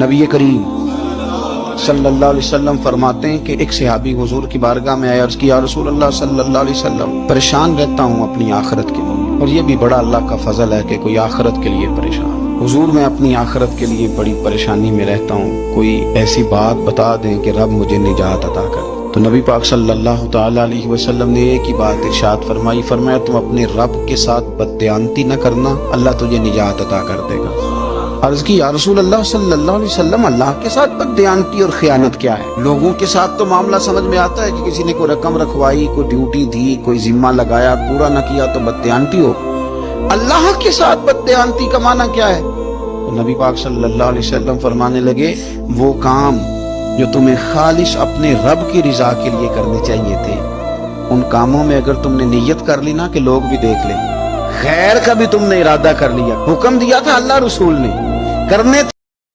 नबी करीम सल्लल्लाहु अलैहि वसल्लम फरमाते हैं कि एक सहाबी हुजूर की बारगाह में आया, अर्ज किया, रसूल अल्लाह सल्लल्लाहु अलैहि वसल्लम, परेशान रहता हूँ अपनी आखिरत के लिए, और ये भी बड़ा अल्लाह का फजल है कि कोई आखिरत के लिए परेशान। हुजूर मैं अपनी आखिरत के लिए बड़ी परेशानी में रहता हूँ, कोई ऐसी बात बता दें कि रब मुझे निजात अता करे। तो नबी पाक सल्लल्लाहु ताला अलैहि वसल्लम ने एक ही बात इरशाद फरमाई, फरमाया तुम अपने रब के साथ बददयानती न करना, अल्लाह तुझे निजात अता कर देगा। अर्ज की, या रसूल अल्लाह सल्लल्लाहु अलैहि वसल्लम, अल्लाह के साथ बददयानती और खयानत क्या है? लोगों के साथ तो मामला समझ में आता है कि किसी ने कोई रकम रखवाई, कोई ड्यूटी दी, कोई जिम्मा लगाया, पूरा न किया तो बददयानती हो। अल्लाह के साथ बददयानती का माना क्या है? तो नबी पाक सल्लल्लाहु अलैहि वसल्लम फरमाने लगे, वो काम जो तुम्हें खालिश अपने रब की रिजा के लिए करने चाहिए थे, उन कामों में अगर तुमने नियत कर ली ना कि लोग भी देख ले, खैर का भी तुमने इरादा कर लिया, हुक्म दिया था अल्लाह रसूल ने, करने